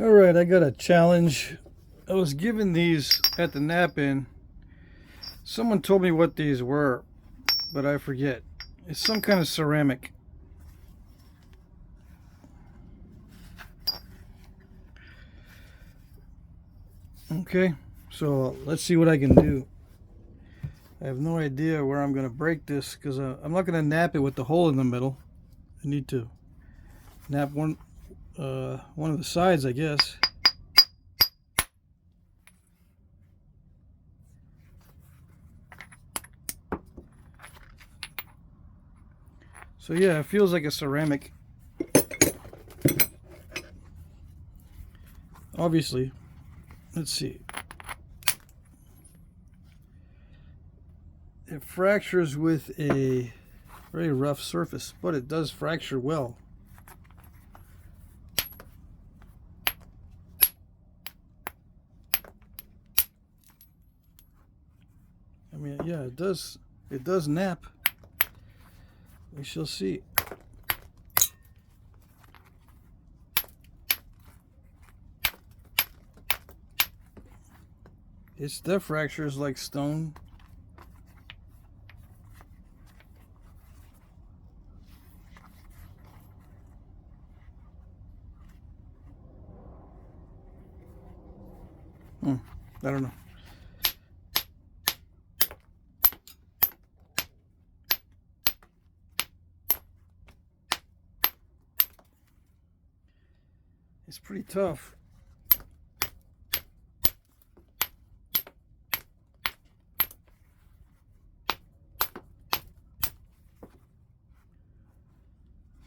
Alright, I got a challenge. I was given these at the nap-in. Someone told me what these were, but I forget. It's some kind of ceramic. Okay, so let's see what I can do. I have no idea where I'm going to break this because I'm not going to nap it with the hole in the middle. I need to nap one of the sides, I guess. So yeah, it feels like a ceramic. Obviously, let's see. It fractures with a very rough surface, but it does fracture well. I mean, yeah, it does nap. We shall see. Its depth fractures like stone. I don't know. It's pretty tough.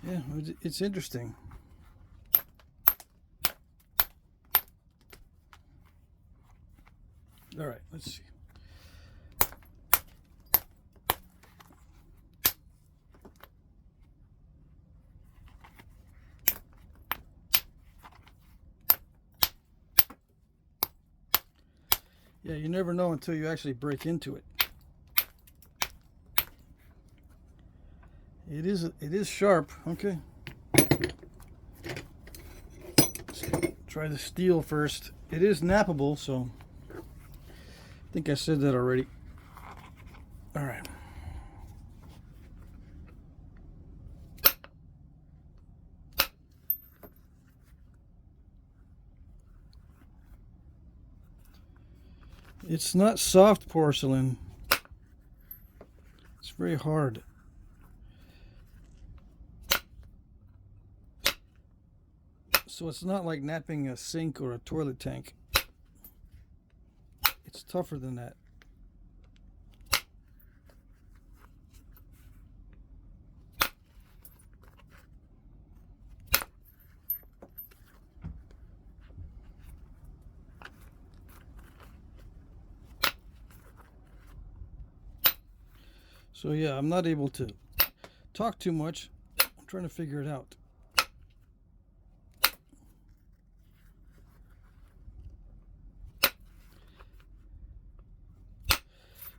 Yeah, it's interesting. All right, let's see. Yeah, you never know until you actually break into it. It is sharp. Okay. Let's try the steel first. It is nappable, so I think I said that already. All right. It's not soft porcelain. It's very hard. So it's not like napping a sink or a toilet tank. It's tougher than that. So yeah, I'm not able to talk too much. I'm trying to figure it out.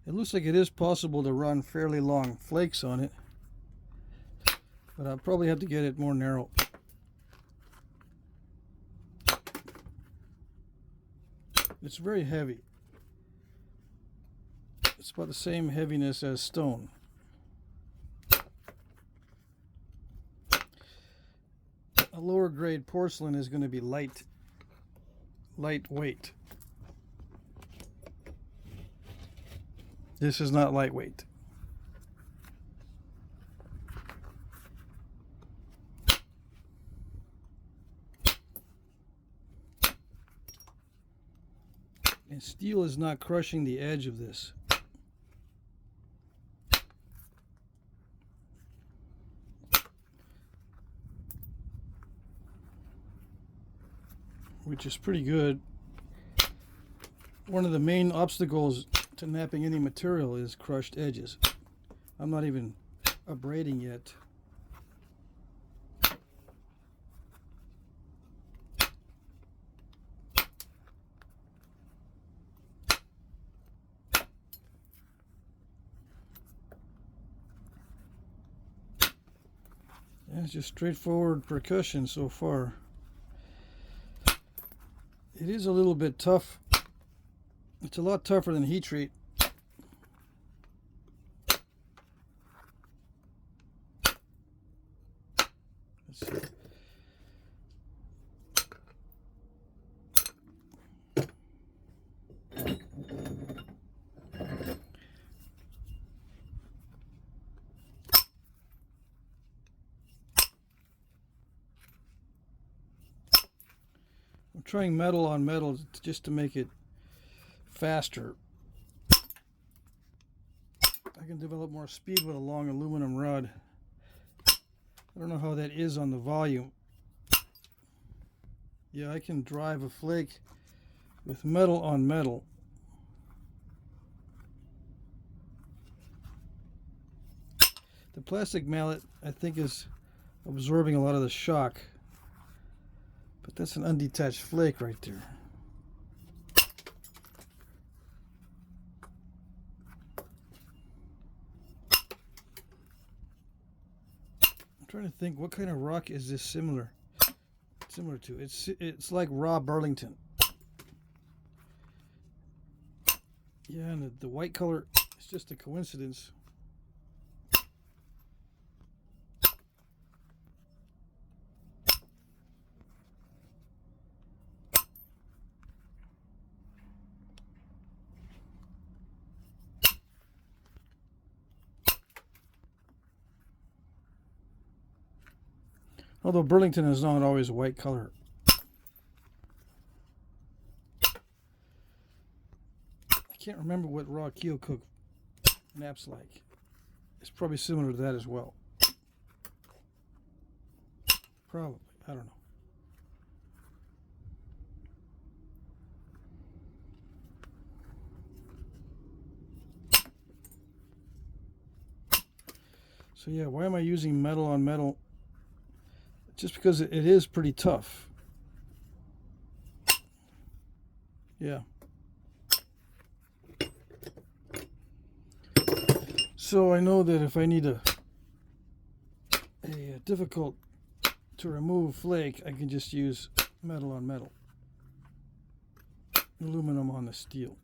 It looks like it is possible to run fairly long flakes on it, but I'll probably have to get it more narrow. It's very heavy. It's about the same heaviness as stone. A lower grade porcelain is going to be lightweight. This is not lightweight. And steel is not crushing the edge of this. Which is pretty good. One of the main obstacles to napping any material is crushed edges. I'm not even abrading yet. Yeah, it's just straightforward percussion so far. It is a little bit tough. It's a lot tougher than heat treat. Let's see. I'm trying metal on metal just to make it faster. I can develop more speed with a long aluminum rod. I don't know how that is on the volume. Yeah, I can drive a flake with metal on metal. The plastic mallet, I think, is absorbing a lot of the shock. But that's an undetached flake right there. I'm trying to think, what kind of rock is this similar to? It's like raw Burlington. Yeah, and the white color is just a coincidence. Although Burlington is not always a white color. I can't remember what raw Keokuk nap's like. It's probably similar to that as well. Probably. I don't know. So yeah, why am I using metal on metal? Just because it is pretty tough. Yeah. So I know that if I need a difficult to remove flake, I can just use metal on metal. Aluminum on the steel.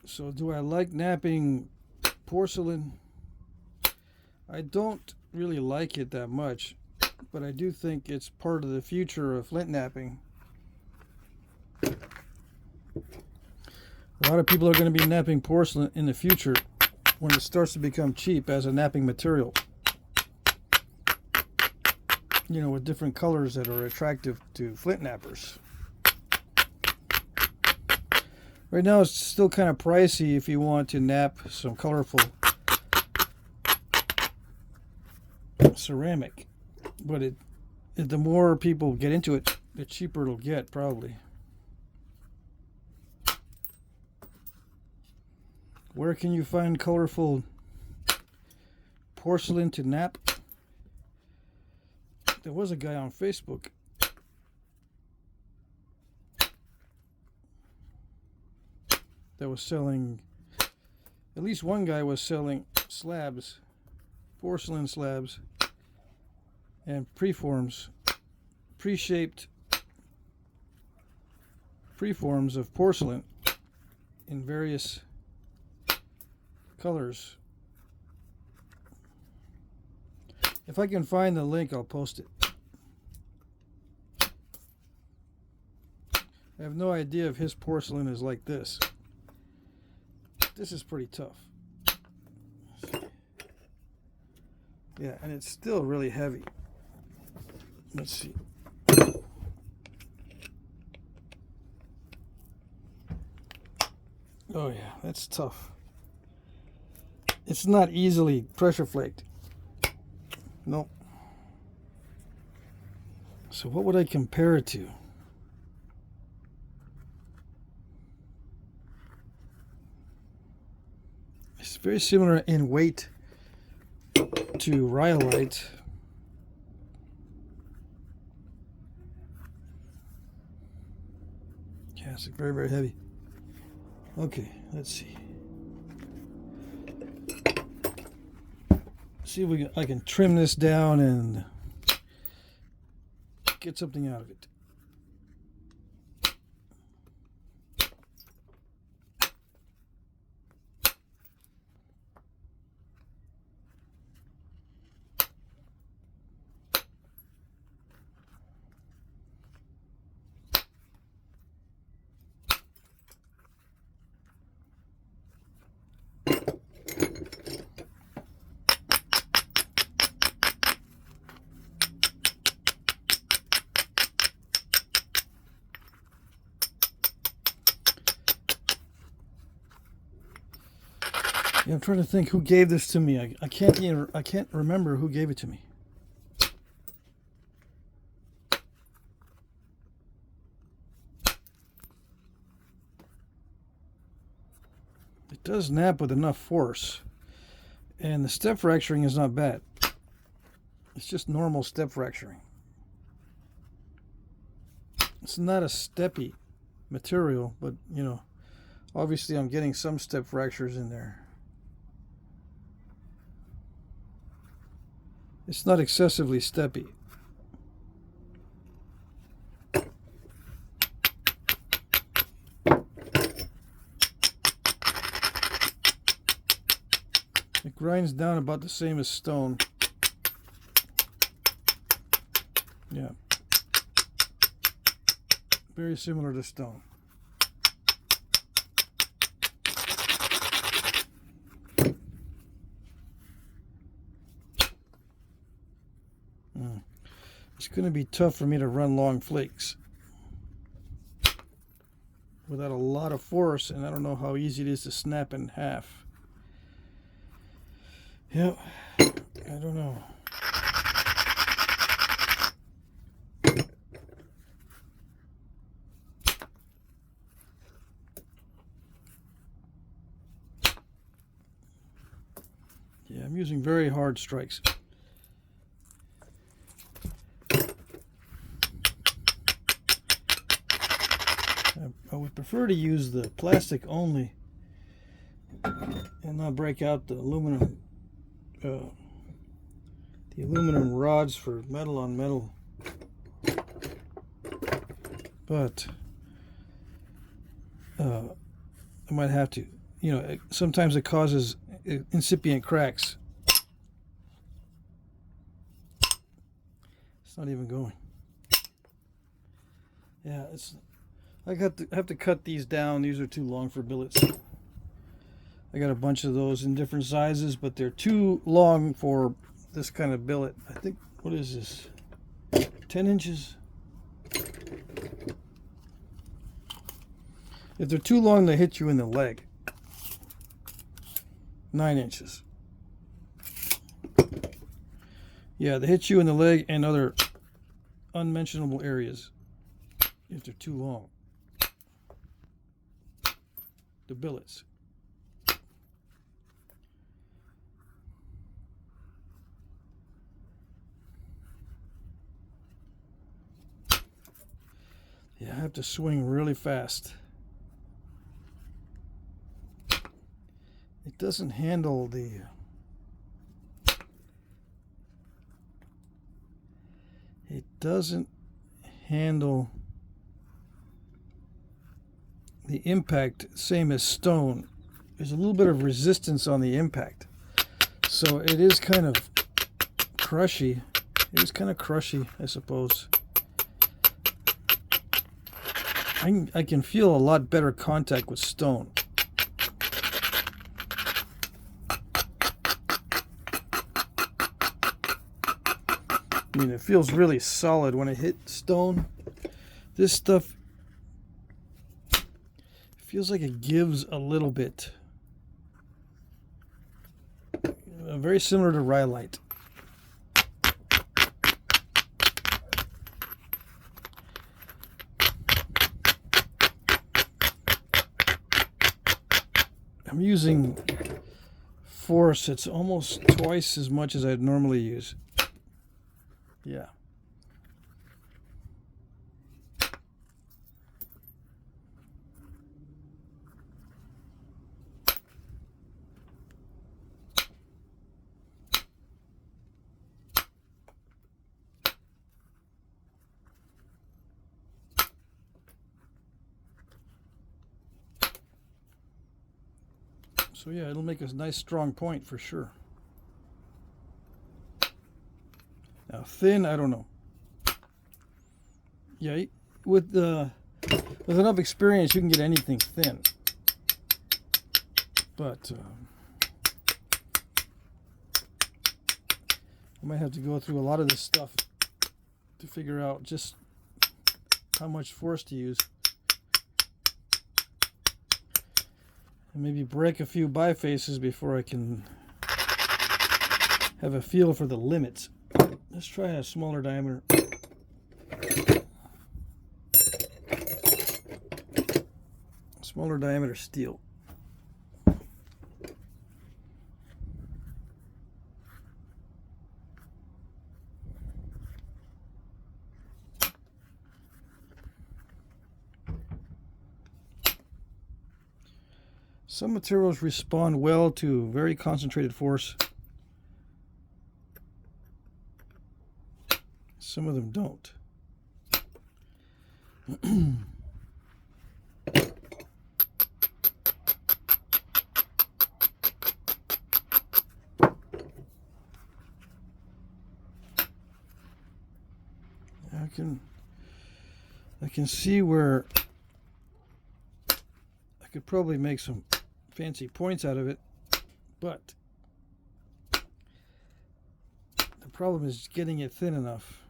So do I like knapping porcelain? I don't really like it that much, but I do think it's part of the future of flint knapping. A lot of people are going to be knapping porcelain in the future when it starts to become cheap as a knapping material. You know, with different colors that are attractive to flint knappers. Right now it's still kind of pricey if you want to knap some colorful ceramic, but the more people get into it, the cheaper it'll get probably. Where can you find colorful porcelain to knap? There was a guy on Facebook that was selling, at least one guy was selling slabs, porcelain slabs, and preforms, pre-shaped preforms of porcelain in various colors. If I can find the link, I'll post it. I have no idea if his porcelain is like this. This is pretty tough. Yeah, and it's still really heavy. Let's see. Oh yeah, that's tough. It's not easily pressure flaked. Nope. So what would I compare it to? It's very similar in weight to Rhyolite. Yeah, it's very, very heavy. Okay, let's see. see if I can trim this down and get something out of it. Yeah, I'm trying to think who gave this to me. I can't remember who gave it to me. It does nap with enough force, and the step fracturing is not bad. It's just normal step fracturing. It's not a steppy material, but you know, obviously I'm getting some step fractures in there. It's not excessively steppy. It grinds down about the same as stone. Yeah. Very similar to stone. It's going to be tough for me to run long flakes without a lot of force, and I don't know how easy it is to snap in half. Yep, I don't know. Yeah, I'm using very hard strikes. I would prefer to use the plastic only and not break out the aluminum rods for metal on metal. But I might have to. You know, sometimes it causes incipient cracks. It's not even going. Yeah, it's. I have to cut these down. These are too long for billets. I got a bunch of those in different sizes, but they're too long for this kind of billet. I think, what is this? 10 inches? If they're too long, they hit you in the leg. 9 inches. Yeah, they hit you in the leg and other unmentionable areas if they're too long. The billets. Yeah, I have to swing really fast. It doesn't handle the impact same as stone. There's a little bit of resistance on the impact, so it is kind of crushy. It is kind of crushy, I suppose. I can feel a lot better contact with stone. I mean, it feels really solid when I hit stone. This stuff feels like it gives a little bit. Very similar to Rhyolite. I'm using force. It's almost twice as much as I'd normally use. Yeah. So yeah, it'll make a nice strong point for sure. Now thin, I don't know. Yeah, with enough experience, you can get anything thin. But I might have to go through a lot of this stuff to figure out just how much force to use. And maybe break a few bifaces before I can have a feel for the limits. Let's try a smaller diameter. Smaller diameter steel. Some materials respond well to very concentrated force. Some of them don't. I can see where I could probably make some fancy points out of it, but the problem is getting it thin enough.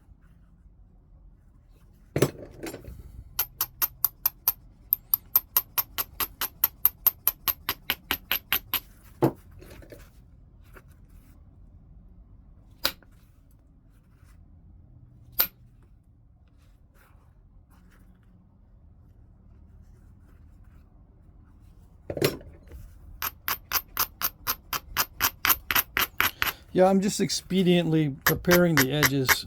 Yeah, I'm just expediently preparing the edges.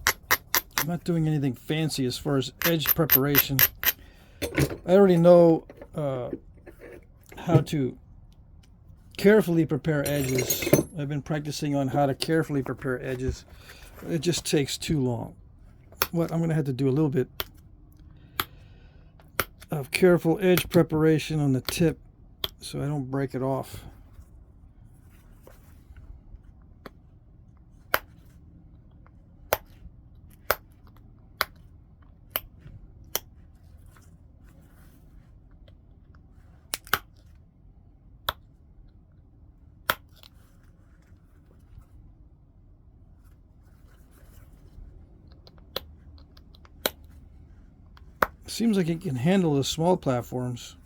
I'm not doing anything fancy as far as edge preparation. I already know how to carefully prepare edges. I've been practicing on how to carefully prepare edges. It just takes too long. What I'm going to have to do a little bit of careful edge preparation on the tip so I don't break it off. Seems like it can handle the small platforms.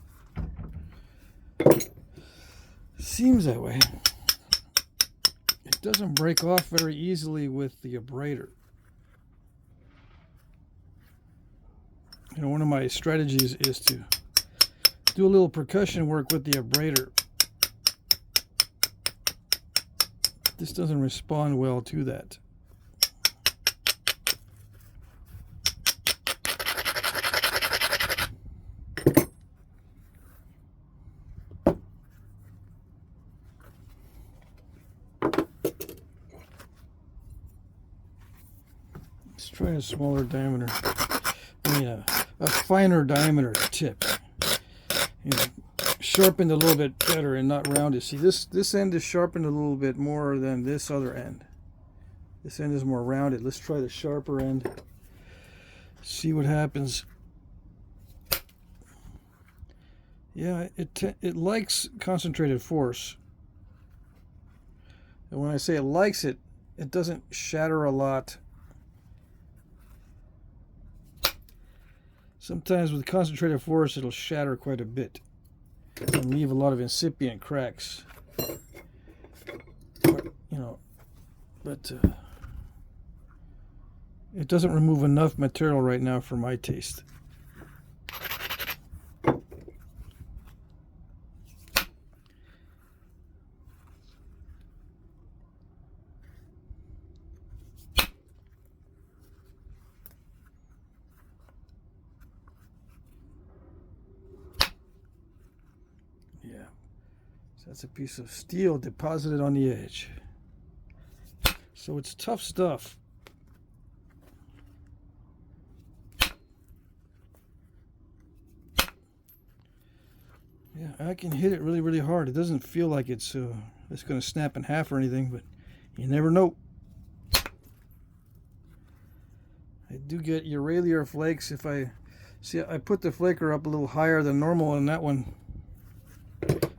Seems that way. It doesn't break off very easily with the Abrader. You know, one of my strategies is to do a little percussion work with the Abrader. This doesn't respond well to that. Let's try a smaller diameter. I mean, a finer diameter tip. You know, sharpened a little bit better and not rounded. See, this end is sharpened a little bit more than this other end. This end is more rounded. Let's try the sharper end. See what happens. Yeah, it likes concentrated force. And when I say it likes it, it doesn't shatter a lot. Sometimes with concentrated force, it'll shatter quite a bit and leave a lot of incipient cracks. You know, but it doesn't remove enough material right now for my taste. Yeah, so that's a piece of steel deposited on the edge. So it's tough stuff. Yeah, I can hit it really, really hard. It doesn't feel like it's going to snap in half or anything, but you never know. I do get Abrader flakes if I see. I put the flaker up a little higher than normal on that one,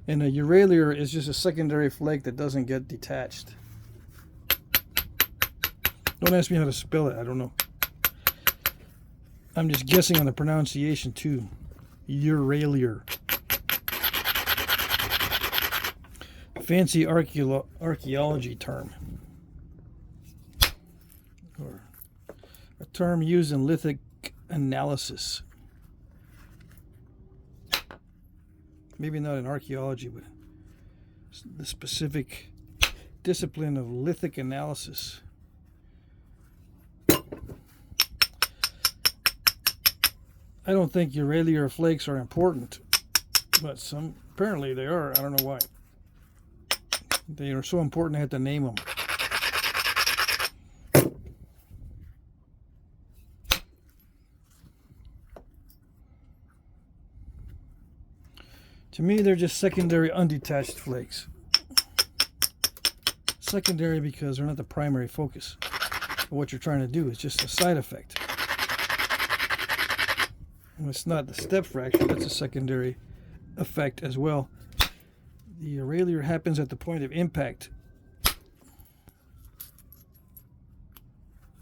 and a Abrader is just a secondary flake that doesn't get detached. Don't ask me how to spell it. I don't know. I'm just guessing on the pronunciation too. Abrader. Fancy archaeology term, or a term used in lithic analysis. Maybe not in archaeology, but the specific discipline of lithic analysis. I don't think Abrader flakes are important, but apparently they are. I don't know why. They are so important I had to name them. To me, they're just secondary undetached flakes. Secondary because they're not the primary focus of what you're trying to do. It's just a side effect. And it's not the step fracture, that's a secondary effect as well. The Abrader happens at the point of impact.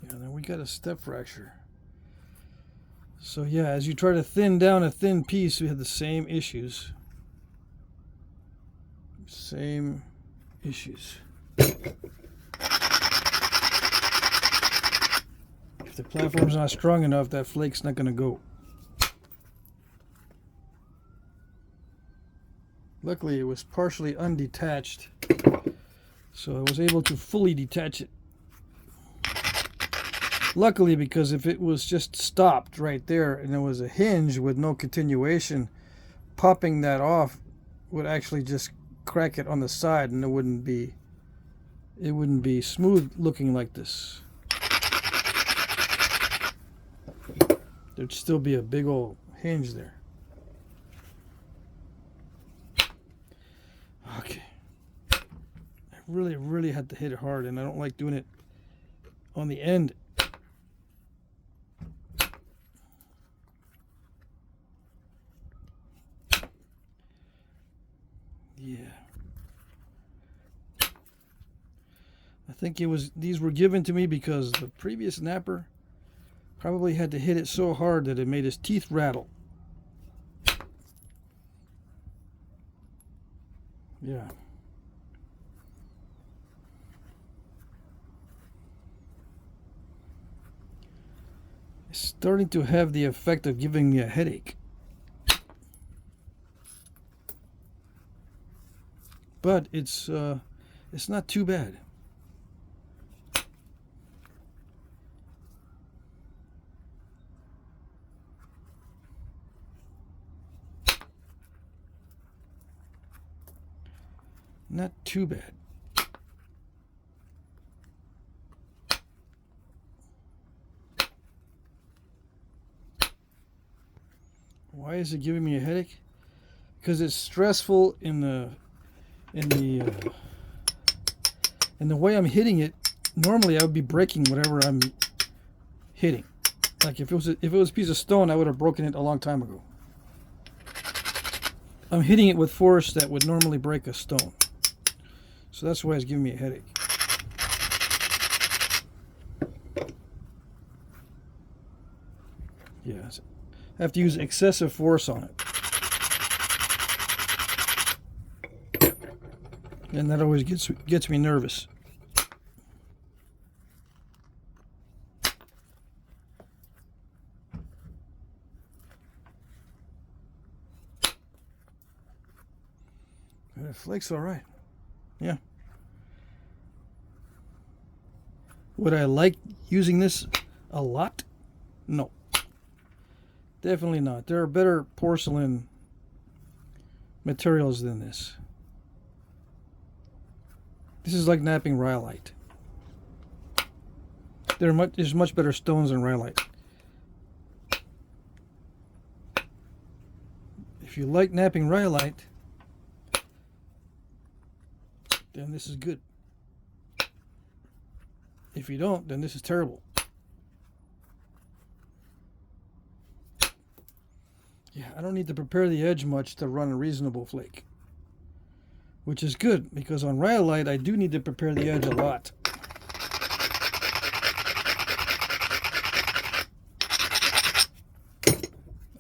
Yeah, then we got a step fracture. So yeah, as you try to thin down a thin piece, we have the same issues. Same issues. If the platform's not strong enough, that flake's not going to go. Luckily, it was partially undetached, so I was able to fully detach it. Luckily, because if it was just stopped right there and there was a hinge with no continuation, popping that off would actually just crack it on the side, and it wouldn't be smooth looking like this. There'd still be a big old hinge there. Okay. I really had to hit it hard, and I don't like doing it on the end. Yeah. I think these were given to me because the previous napper probably had to hit it so hard that it made his teeth rattle. Yeah. It's starting to have the effect of giving me a headache. But it's not too bad. Not too bad. Why is it giving me a headache? Because it's stressful in the way I'm hitting it. Normally I would be breaking whatever I'm hitting. Like if it was a piece of stone, I would have broken it a long time ago. I'm hitting it with force that would normally break a stone. So that's why it's giving me a headache. Yeah, I have to use excessive force on it. And that always gets me nervous. The flake's all right. Yeah. Would I like using this a lot? No. Definitely not. There are better porcelain materials than this. This is like knapping Rhyolite. There's much better stones than Rhyolite. If you like knapping Rhyolite, then this is good. If you don't, then this is terrible. Yeah, I don't need to prepare the edge much to run a reasonable flake, which is good because on Rhyolite I do need to prepare the edge a lot.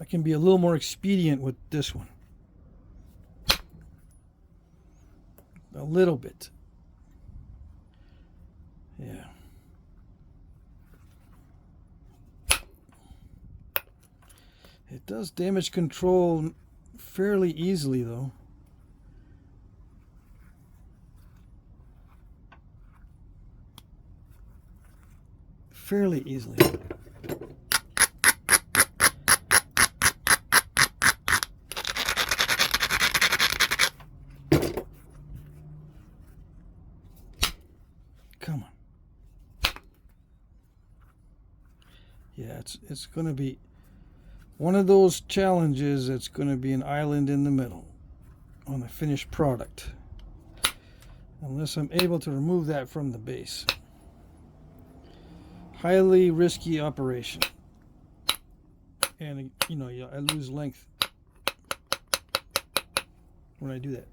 I can be a little more expedient with this one. A little bit. Yeah. It does damage control fairly easily, though. Fairly easily. Come on. Yeah, it's going to be one of those challenges that's going to be an island in the middle on the finished product. Unless I'm able to remove that from the base. Highly risky operation. And, you know, I lose length when I do that.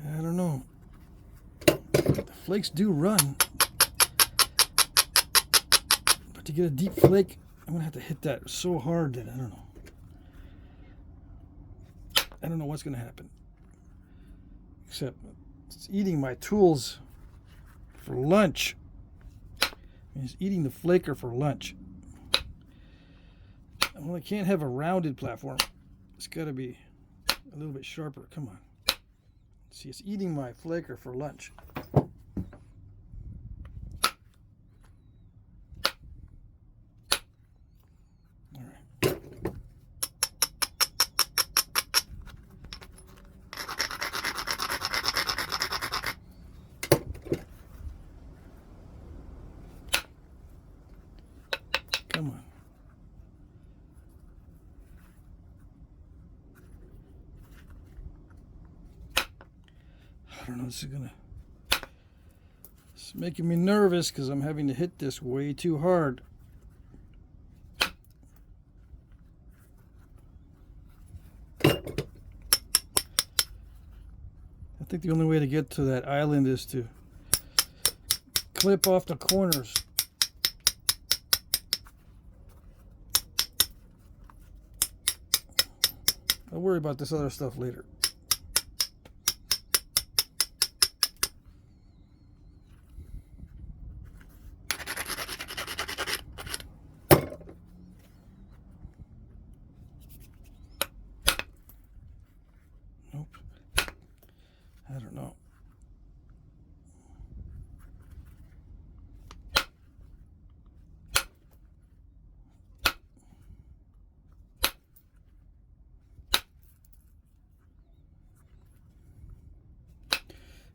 I don't know. The flakes do run. But to get a deep flake, I'm going to have to hit that so hard that I don't know. I don't know what's going to happen. Except it's eating my tools for lunch. It's eating the flaker for lunch. Well, I can't have a rounded platform. It's got to be a little bit sharper. Come on. See, it's eating my flaker for lunch. All right. Come on. I don't know, this is gonna, it's making me nervous because I'm having to hit this way too hard. I think the only way to get to that island is to clip off the corners. I'll worry about this other stuff later. I don't know.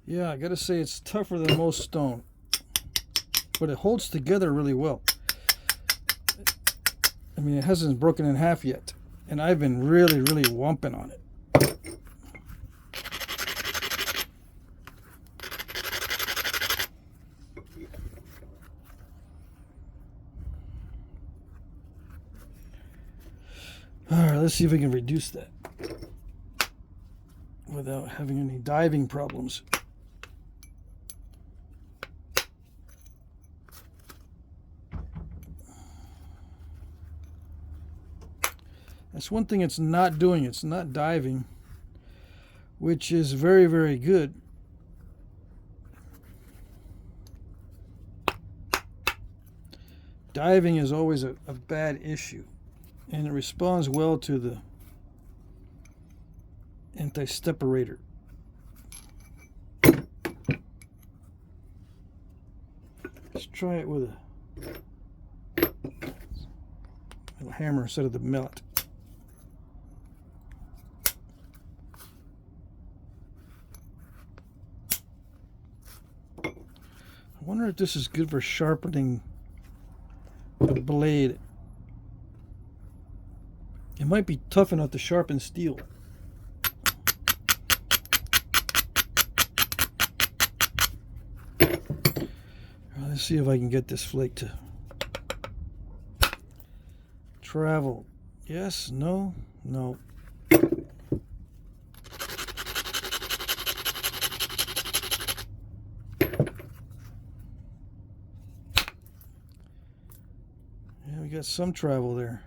Yeah, I gotta say it's tougher than most stone, but it holds together really well. I mean, it hasn't broken in half yet, and I've been really whomping on it. Alright, let's see if we can reduce that without having any diving problems. That's one thing it's not doing. It's not diving, which is very good. Diving is always a bad issue, and it responds well to the anti-steparator. Let's try it with a hammer instead of the mallet. wonder if this is good for sharpening the blade. It might be tough enough to sharpen steel. Let's see if I can get this flake to travel. Yes, no, no. Yeah, we got some travel there.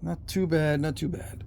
Not too bad, not too bad.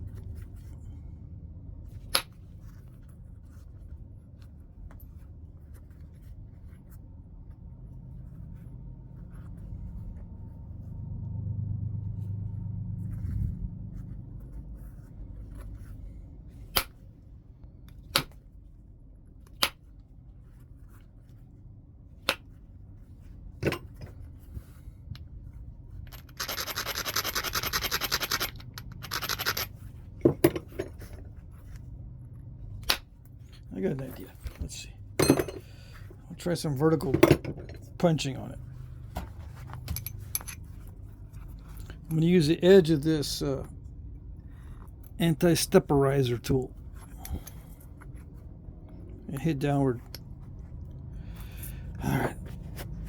I got an idea. Let's see. I'll try some vertical punching on it. I'm going to use the edge of this anti-stepperizer tool and hit downward. Alright.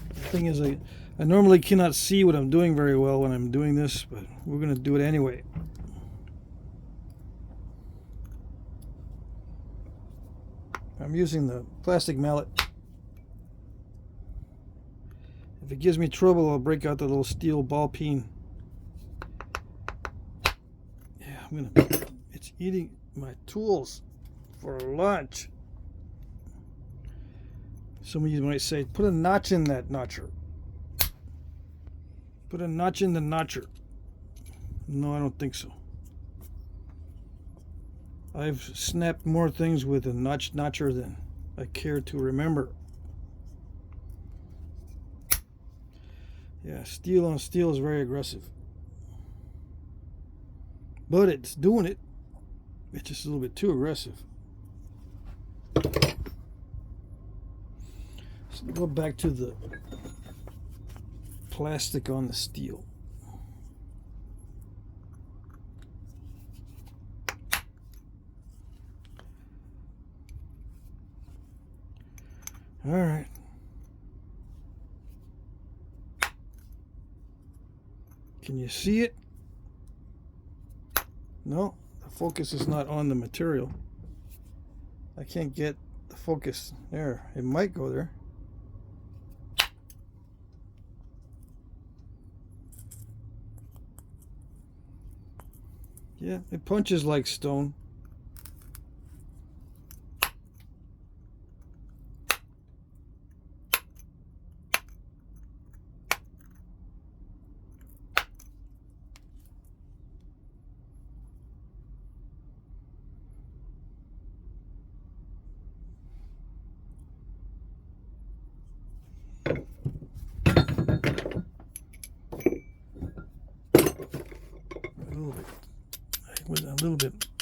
The thing is, I normally cannot see what I'm doing very well when I'm doing this, but we're going to do it anyway. I'm using the plastic mallet. If it gives me trouble, I'll break out the little steel ball peen. Yeah, it's eating my tools for lunch. Some of you might say, put a notch in that notcher. Put a notch in the notcher. No, I don't think so. I've snapped more things with a notcher than I care to remember. Yeah, steel on steel is very aggressive. But it's doing it. It's just a little bit too aggressive. So go back to the plastic on the steel. All right. Can you see it? No, the focus is not on the material. I can't get the focus there. It might go there. Yeah, it punches like stone.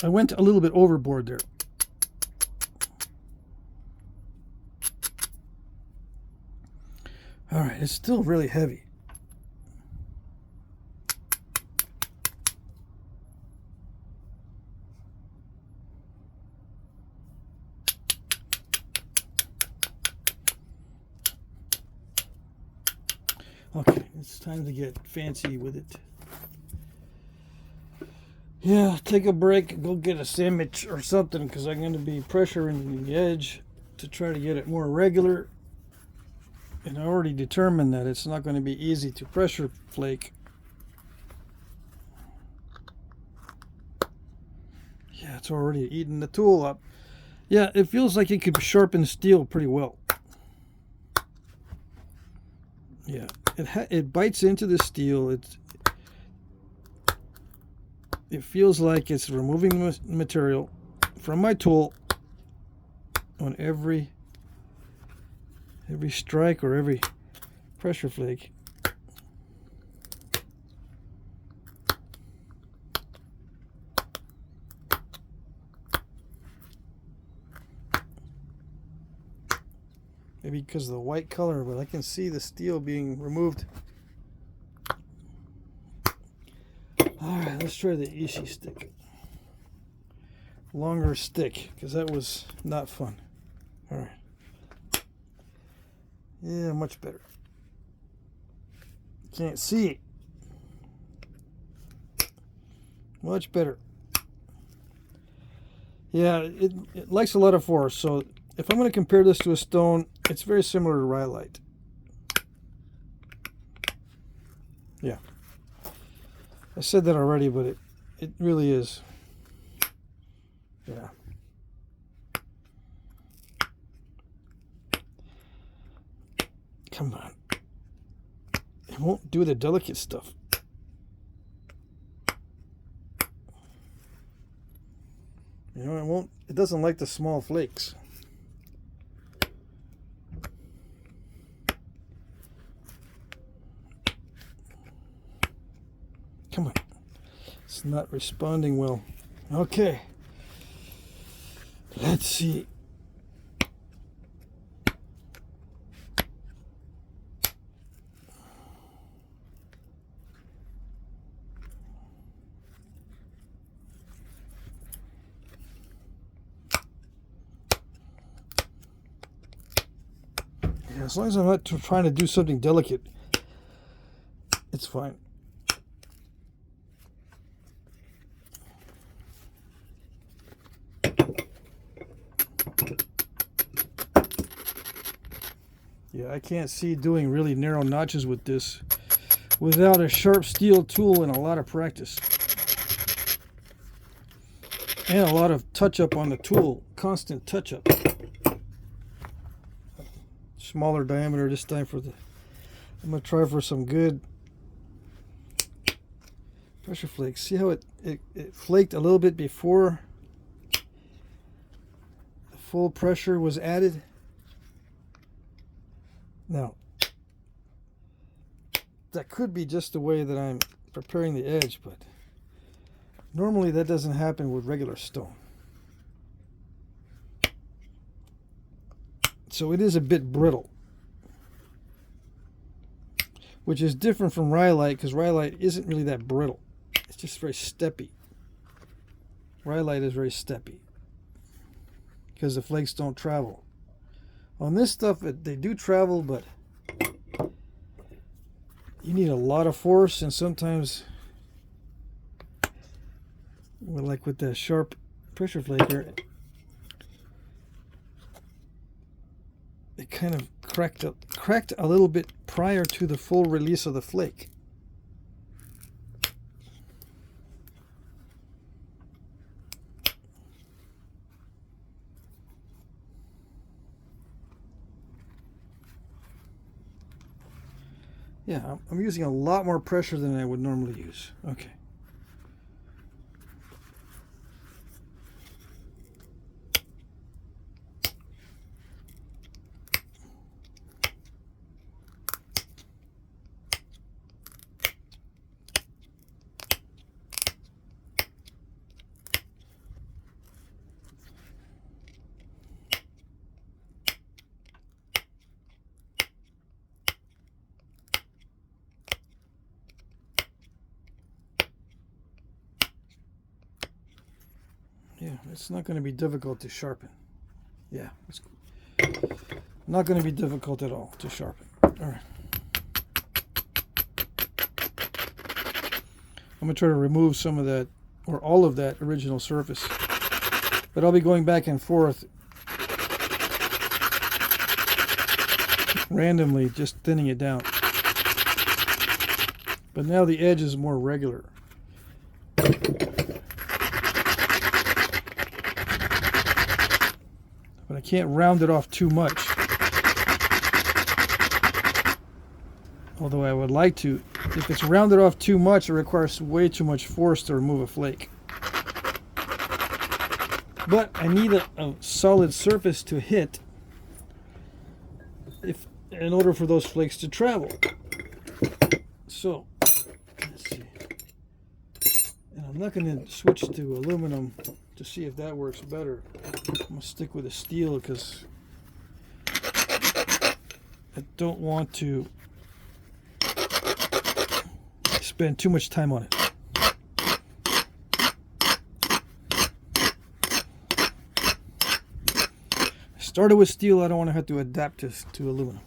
I went a little bit overboard there. All right, it's still really heavy. Okay, it's time to get fancy with it. Yeah, take a break, go get a sandwich or something, because I'm going to be pressuring the edge to try to get it more regular. And I already determined that it's not going to be easy to pressure flake. Yeah, it's already eating the tool up. Yeah, it feels like it could sharpen steel pretty well. Yeah, it bites into the steel. It feels like it's removing the material from my tool on every strike or every pressure flake. Maybe because of the white color, but I can see the steel being removed. Alright, let's try the Ishi stick. Longer stick, because that was not fun. Alright. Yeah, much better. Can't see. Much better. Yeah, it likes a lot of force, so if I'm going to compare this to a stone, it's very similar to Rhyolite. Yeah. I said that already, but it really is. Yeah. Come on. It won't do the delicate stuff. You know, it won't. It doesn't like the small flakes. Come on. It's not responding well. Okay. Let's see. Yeah, as long as I'm not trying to do something delicate, it's fine. Yeah, I can't see doing really narrow notches with this without a sharp steel tool and a lot of practice. And a lot of touch-up on the tool, constant touch-up. Smaller diameter this time for the... I'm going to try for some good pressure flakes. See how it flaked a little bit before the full pressure was added? Now, that could be just the way that I'm preparing the edge, but normally that doesn't happen with regular stone. So it is a bit brittle, which is different from Rhyolite, because Rhyolite isn't really that brittle. It's just very steppy. Rhyolite is very steppy because the flakes don't travel. On this stuff, they do travel, but you need a lot of force, and sometimes, well, like with the sharp pressure flaker, it kind of cracked a little bit prior to the full release of the flake. Yeah, I'm using a lot more pressure than I would normally use. Okay. Yeah, it's not going to be difficult to sharpen. Yeah, it's not going to be difficult at all to sharpen. All right. I'm going to try to remove some of that, or all of that original surface. But I'll be going back and forth randomly, just thinning it down. But now the edge is more regular. But I can't round it off too much. Although I would like to. If it's rounded off too much, it requires way too much force to remove a flake. But I need a solid surface to hit in order for those flakes to travel. So, let's see. And I'm not going to switch to aluminum to see if that works better. I'm going to stick with the steel because I don't want to spend too much time on it. I started with steel. I don't want to have to adapt this to aluminum.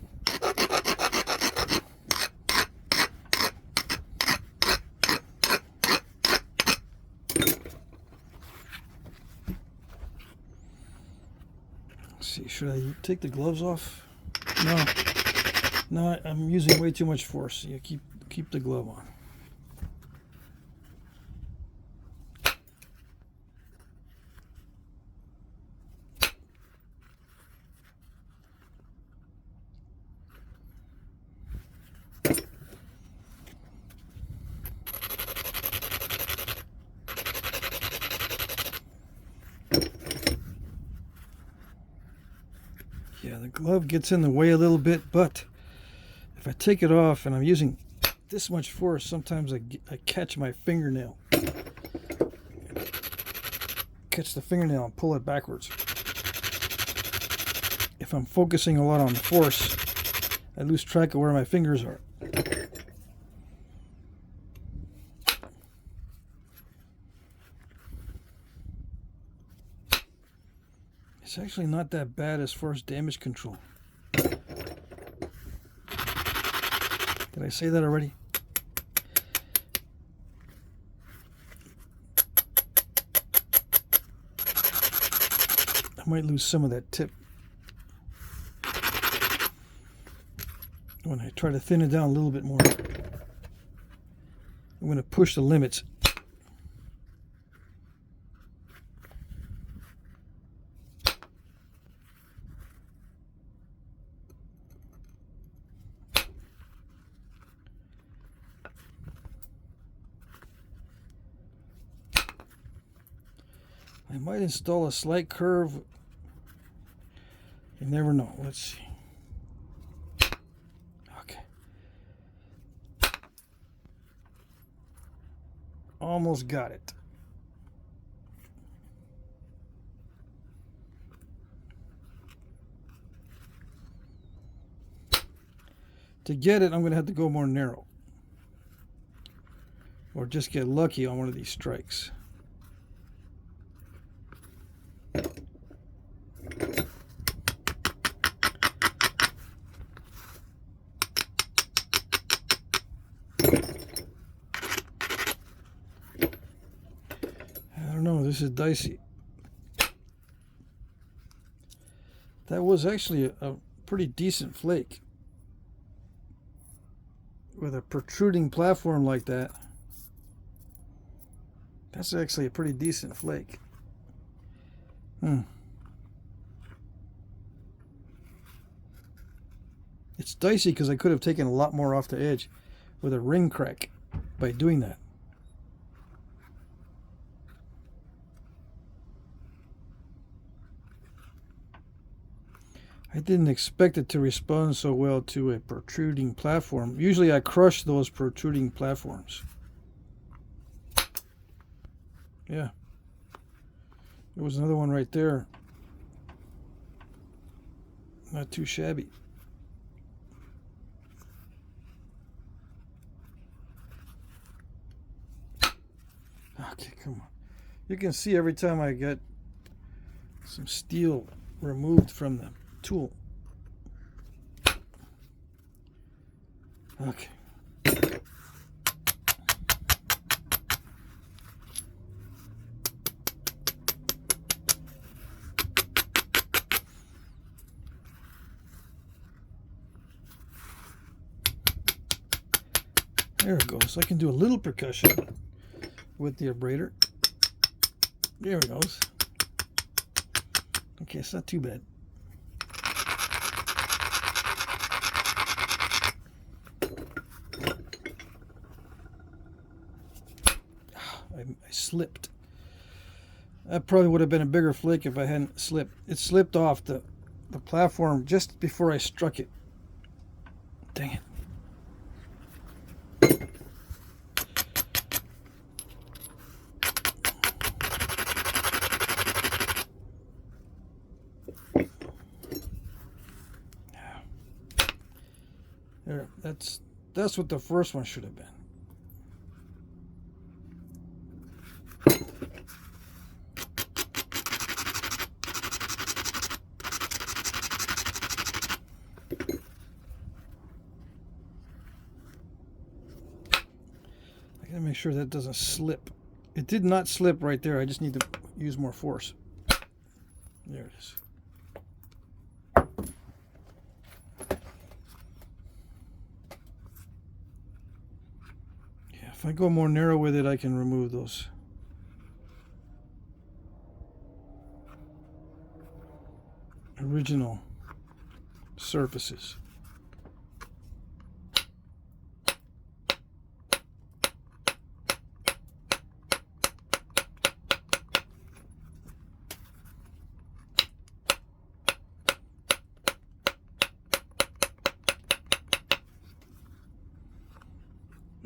Let's see, should I take the gloves off? No, I'm using way too much force. You keep the glove on. Yeah, the glove gets in the way a little bit, but if I take it off and I'm using this much force, sometimes I catch my fingernail. Catch the fingernail and pull it backwards. If I'm focusing a lot on the force, I lose track of where my fingers are. It's actually not that bad as far as damage control. Did I say that already? I might lose some of that tip when I try to thin it down a little bit more. I'm going to push the limits. I might install a slight curve. You never know. Let's see. Okay. Almost got it. To get it, I'm going to have to go more narrow. Or just get lucky on one of these strikes. This is dicey. That was actually a pretty decent flake. With a protruding platform like that, that's actually a pretty decent flake. It's dicey because I could have taken a lot more off the edge with a ring crack by doing that. I didn't expect it to respond so well to a protruding platform. Usually I crush those protruding platforms. Yeah. There was another one right there. Not too shabby. Okay, come on. You can see every time I get some steel removed from the tool. Okay. There it goes. I can do a little percussion with the Abrader. There it goes. Okay, it's not too bad. I slipped. That probably would have been a bigger flake if I hadn't slipped. It slipped off the platform just before I struck it. Dang it. There, that's what the first one should have been. I gotta make sure that doesn't slip. It did not slip right there. I just need to use more force. There it is. Yeah, if I go more narrow with it, I can remove those. Original surfaces.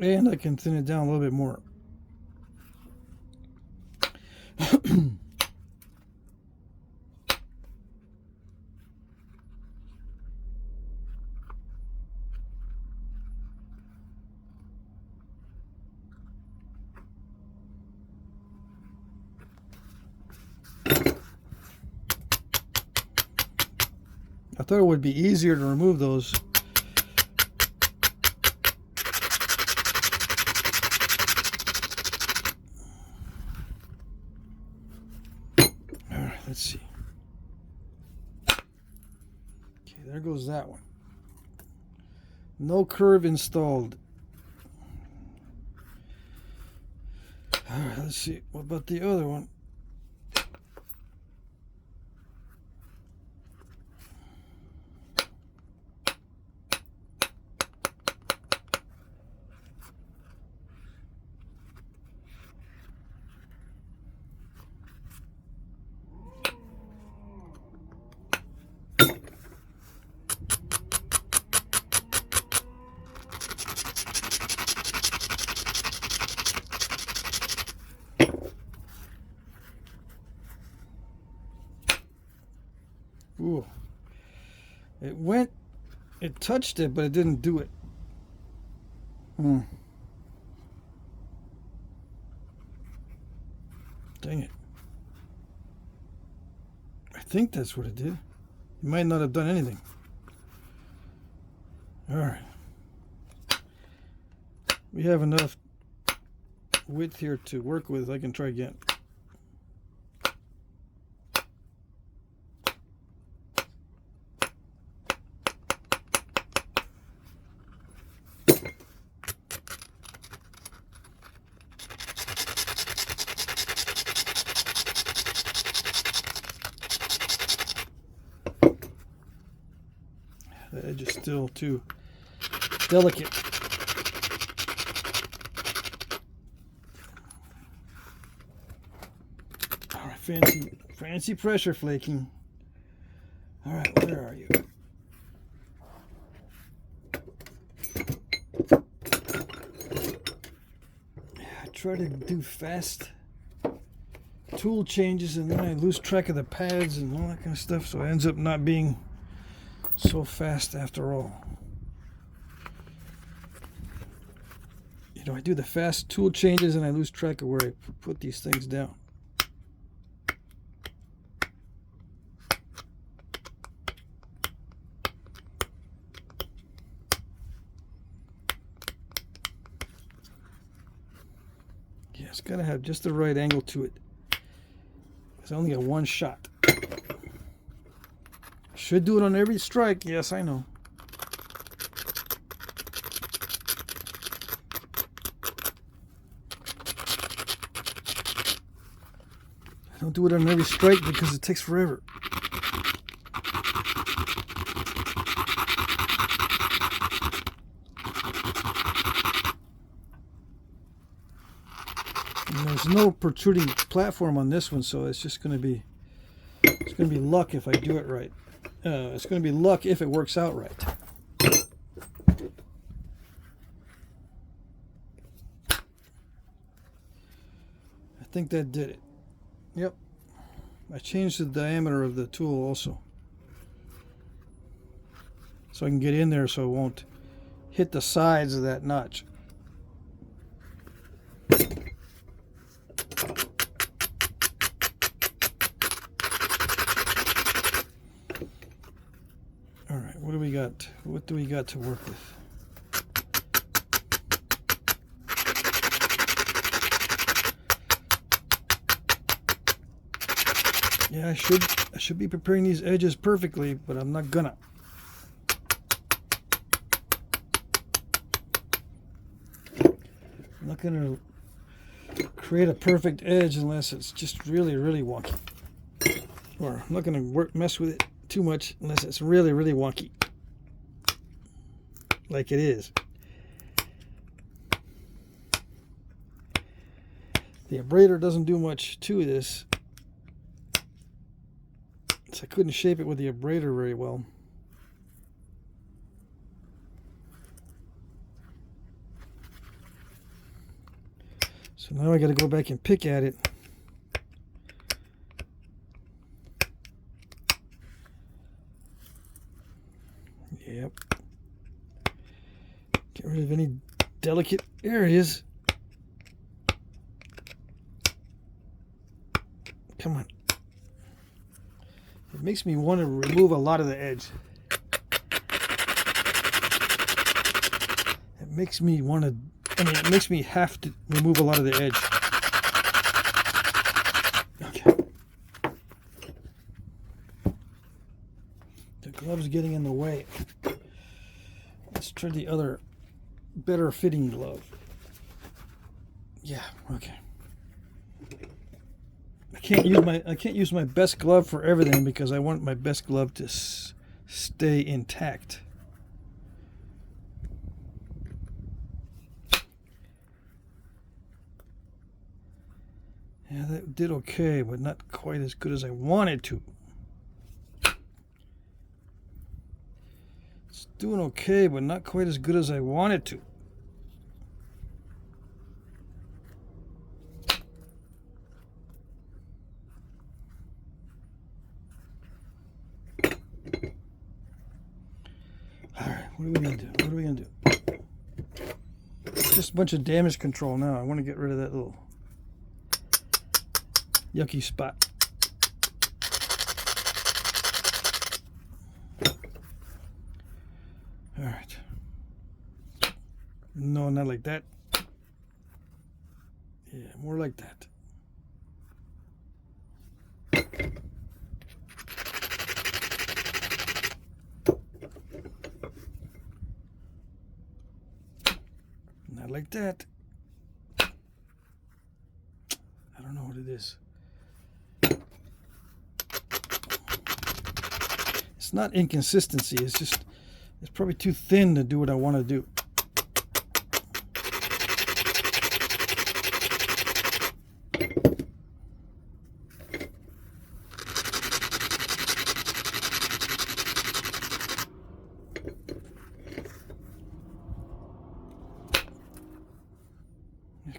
And I can thin it down a little bit more. I thought it would be easier to remove those. Let's see. Okay, there goes that one. No curve installed. All right, let's see. What about the other one? Ooh. It touched it, but it didn't do it. Dang it. I think that's what it did. It might not have done anything. Alright. We have enough width here to work with. I can try again. The edge is still too delicate. All right, fancy pressure flaking. All right, where are you? I try to do fast tool changes and then I lose track of the pads and all that kind of stuff, so it ends up not being so fast after all. You know, I do the fast tool changes and I lose track of where I put these things down. Yeah, it's got to have just the right angle to it. It's only a one shot. Should do it on every strike. Yes, I know. I don't do it on every strike because it takes forever. And there's no protruding platform on this one, so it's just going to be luck if I do it right. It's going to be luck if it works out right. I think that did it. Yep. I changed the diameter of the tool also, so I can get in there so it won't hit the sides of that notch. All right, what do we got? What do we got to work with? Yeah, I should be preparing these edges perfectly, but I'm not gonna. I'm not gonna create a perfect edge unless it's just really, really wonky. Or I'm not gonna mess with it too much unless it's really, really wonky. Like it is. The Abrader doesn't do much to this. So I couldn't shape it with the Abrader very well. So now I got to go back and pick at it. Yep. Get rid of any delicate areas. Come on. It makes me want to remove a lot of the edge. It makes me want to, it makes me have to remove a lot of the edge. Okay. The glove's getting in the way. Let's try the other better fitting glove. Yeah, okay. I can't use my best glove for everything because I want my best glove to stay intact. Yeah, that did okay, but not quite as good as I wanted to. It's doing okay, but not quite as good as I wanted to. What are we going to do? What are we going to do? Just a bunch of damage control now. I want to get rid of that little yucky spot. All right. No, not like that. Yeah, more like that. Not like that. I don't know what it is. It's not inconsistency. It's just, it's probably too thin to do what I want to do.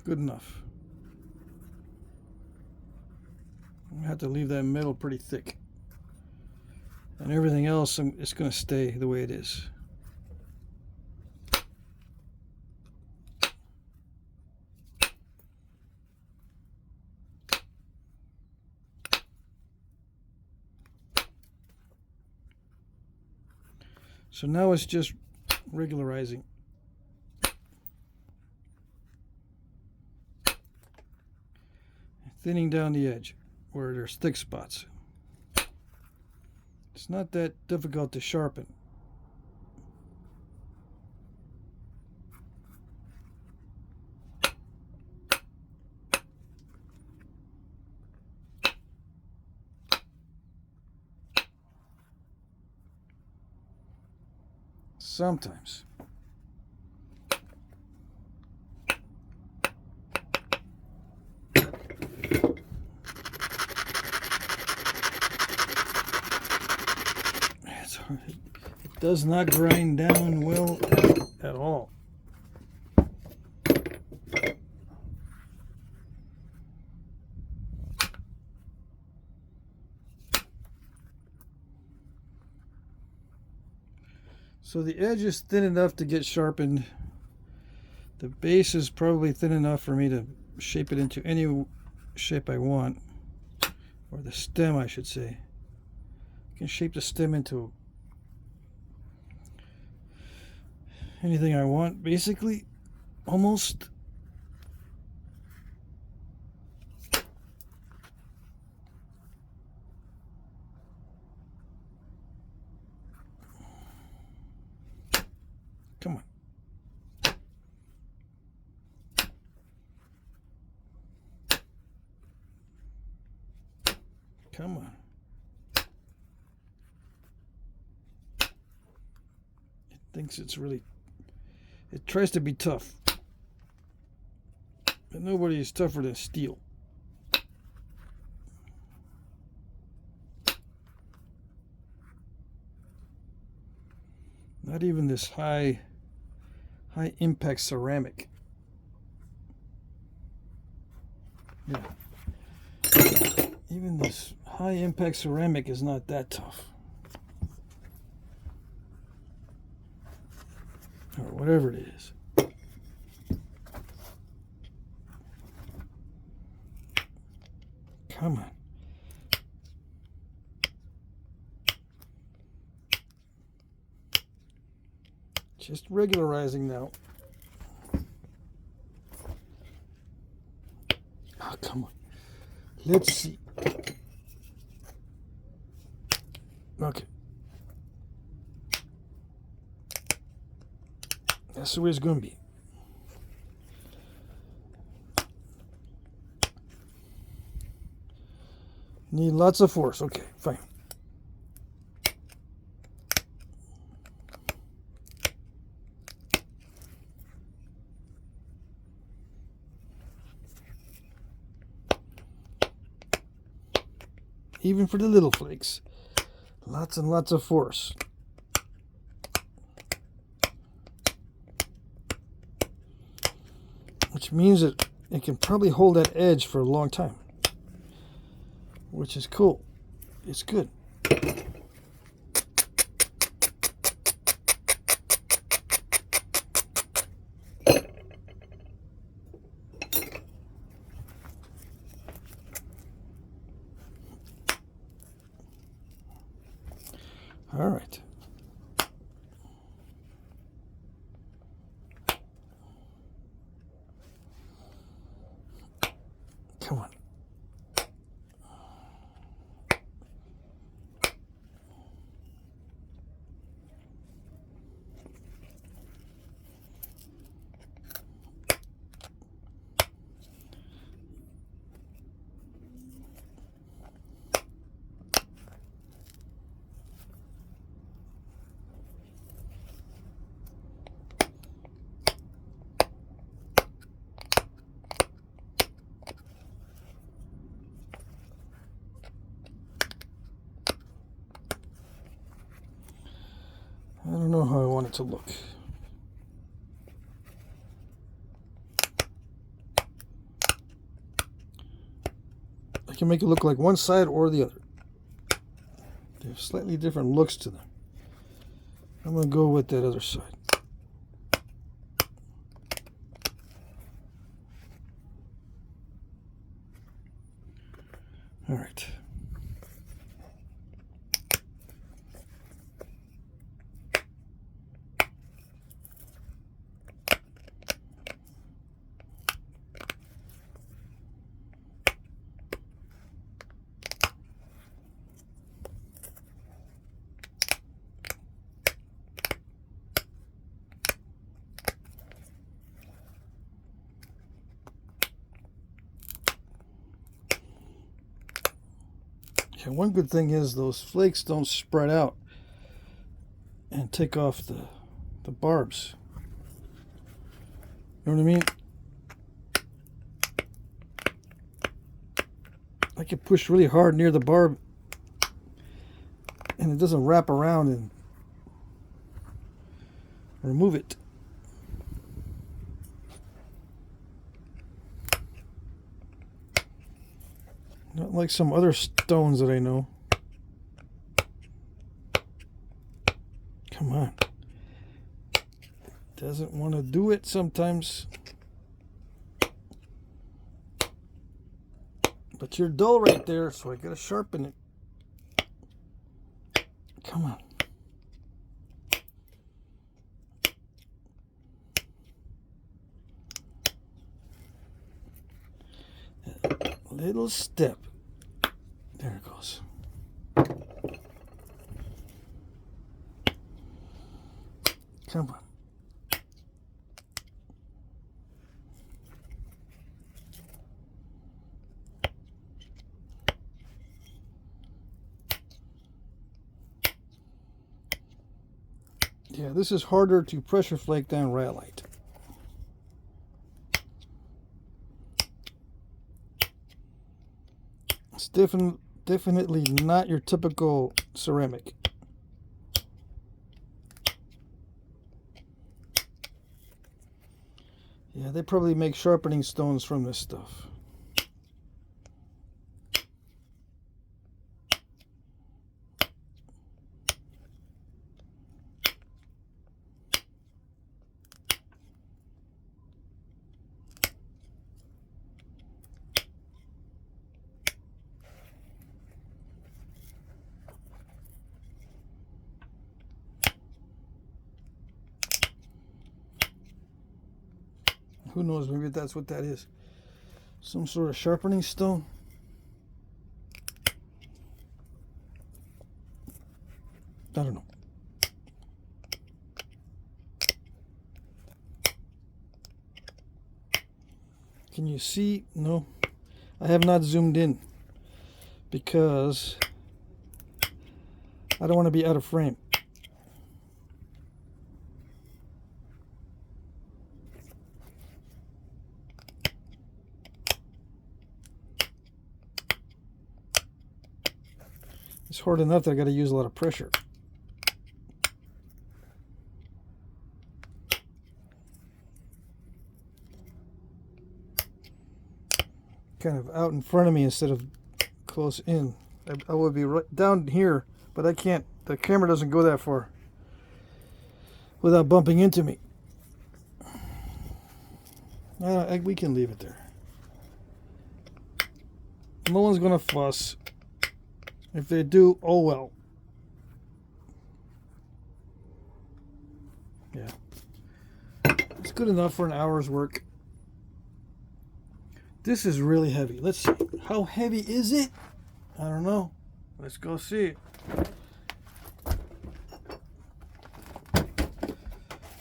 Good enough. I have to leave that metal pretty thick, and everything else it's going to stay the way it is. So now it's just regularizing. Thinning down the edge where there's thick spots. It's not that difficult to sharpen. Sometimes. It does not grind down well at all. So the edge is thin enough to get sharpened. The base is probably thin enough for me to shape it into any shape I want. Or the stem, I should say. I can shape the stem into anything I want, basically. Almost. Come on. Come on. It thinks it's really... It tries to be tough. But nobody is tougher than steel. Not even this high impact ceramic. Yeah. Even this high impact ceramic is not that tough. Or whatever it is. Come on. Just regularizing now. Oh, come on. Let's see. Okay. That's the way it's going to be. Need lots of force. Okay, fine. Even for the little flakes. Lots and lots of force. Which means that it can probably hold that edge for a long time. Which is cool. It's good. All right. Come on. I don't know how I want it to look. I can make it look like one side or the other. They have slightly different looks to them. I'm going to go with that other side. All right. Yeah, one good thing is those flakes don't spread out and take off the barbs. You know what I mean? I can push really hard near the barb and it doesn't wrap around and remove it. Not like some other stones that I know. Come on. doesn't want to do it sometimes. But you're dull right there, so I gotta sharpen it. Come on. A little step. There it goes. Come on. Yeah, this is harder to pressure flake than Rhyolite. It's definitely not your typical ceramic. Yeah, they probably make sharpening stones from this stuff. Who knows, maybe that's what that is. Some sort of sharpening stone. I don't know. Can you see? No. I have not zoomed in because I don't want to be out of frame. It's hard enough that I got to use a lot of pressure. Kind of out in front of me instead of close in. I would be right down here, but I can't. The camera doesn't go that far without bumping into me. We can leave it there. No one's gonna fuss. If they do, oh well. Yeah. It's good enough for an hour's work. This is really heavy. Let's see. How heavy is it? I don't know. Let's go see.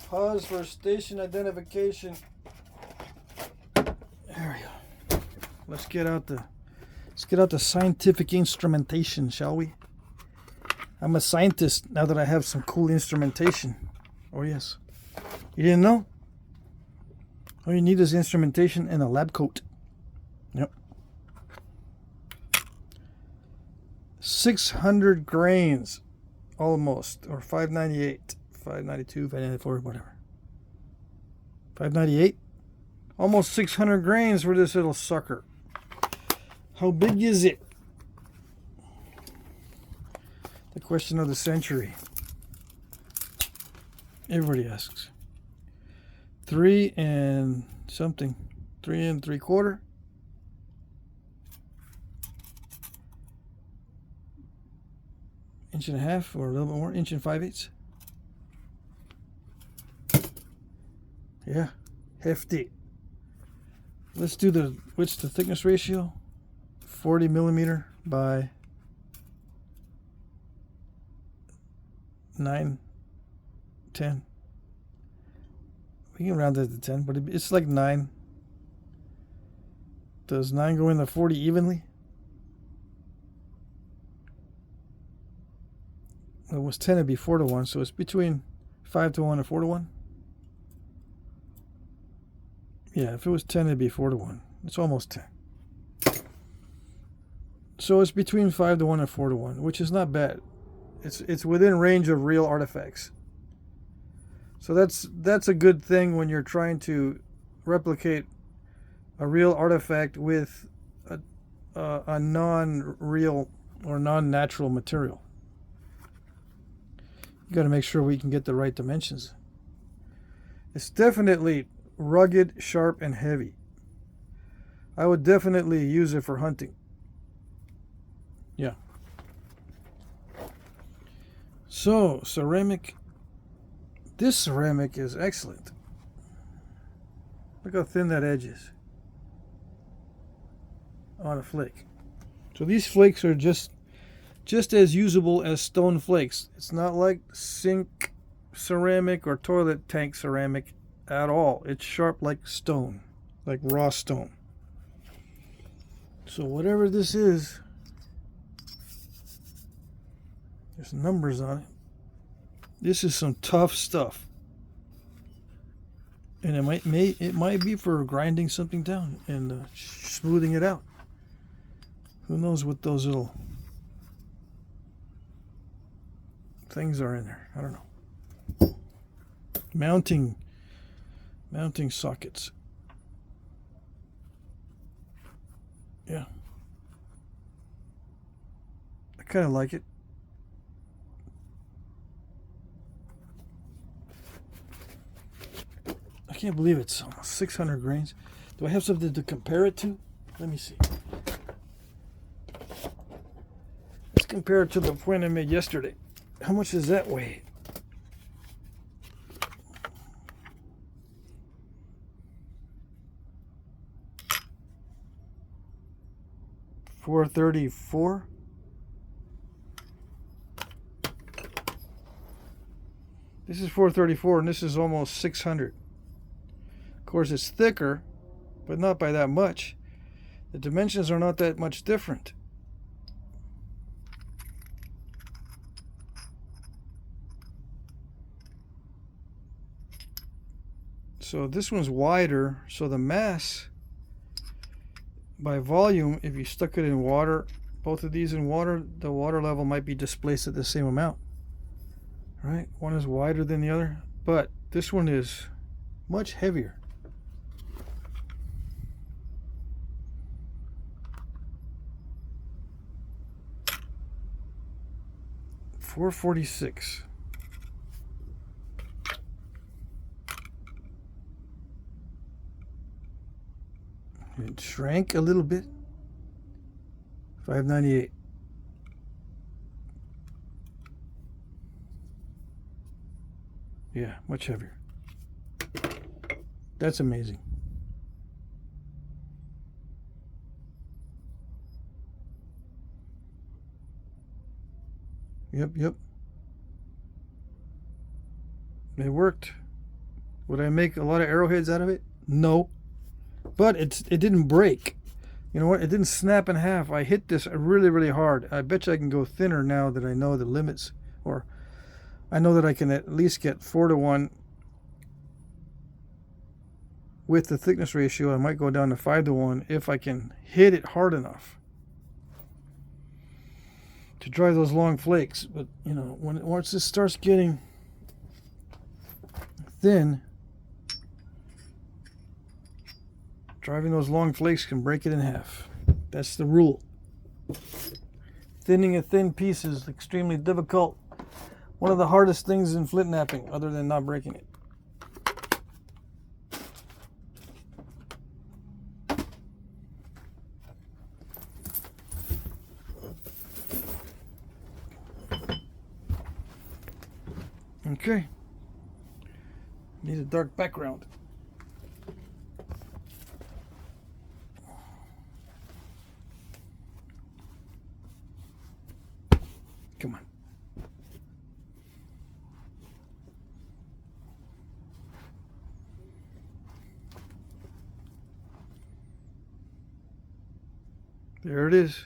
Pause for station identification. There we go. Let's get out the scientific instrumentation, shall we? I'm a scientist now that I have some cool instrumentation. Oh yes. You didn't know? All you need is instrumentation and a lab coat. Yep. 600 grains almost, or 598, 592, 594, whatever. 598? Almost 600 grains for this little sucker. How big is it? The question of the century. Everybody asks. 3 and something. 3 3/4. Inch and a half, or a little bit more. Inch and 5/8. Yeah, hefty. Let's do the, what's the thickness ratio? 40 millimeter by 9, 10. We can round it to 10, but it's like 9. Does 9 go in the 40 evenly? It was 10, it'd be 4-1, so it's between 5-1 and 4-1. Yeah, if it was 10, it'd be 4-1. It's almost 10. So it's between 5-1 and 4-1, which is not bad. It's within range of real artifacts. So that's a good thing when you're trying to replicate a real artifact with a non-real or non-natural material. You got to make sure we can get the right dimensions. It's definitely rugged, sharp, and heavy. I would definitely use it for hunting. Yeah. So, ceramic. This ceramic is excellent. Look how thin that edge is on a flake. So these flakes are just as usable as stone flakes. It's not like sink ceramic or toilet tank ceramic at all. It's sharp like stone, like raw stone. So whatever this is, there's numbers on it. This is some tough stuff. And it might be for grinding something down and smoothing it out. Who knows what those little things are in there? I don't know. Mounting sockets. Yeah. I kind of like it. I can't believe it's almost 600 grains. Do I have something to compare it to? Let me see. Let's compare it to the point I made yesterday. How much does that weigh? $434. This is $434, and this is almost 600. Of course, it's thicker, but not by that much. The dimensions are not that much different. So this one's wider, so the mass by volume, if you stuck it in water, both of these in water, the water level might be displaced at the same amount. Right? One is wider than the other, but this one is much heavier. $446. It shrank a little bit. $598. Yeah, much heavier. That's amazing. Yep. It worked. Would I make a lot of arrowheads out of it? No. But it didn't break. You know what? It didn't snap in half. I hit this really, really hard. I bet you I can go thinner now that I know the limits, or I know that I can at least get 4-to-1 with the thickness ratio. I might go down to 5-to-1 if I can hit it hard enough to drive those long flakes. But you know, once this starts getting thin, driving those long flakes can break it in half. That's the rule. Thinning a thin piece is extremely difficult. One of the hardest things in flint knapping, other than not breaking it. Okay. Need a dark background. Come on. There it is.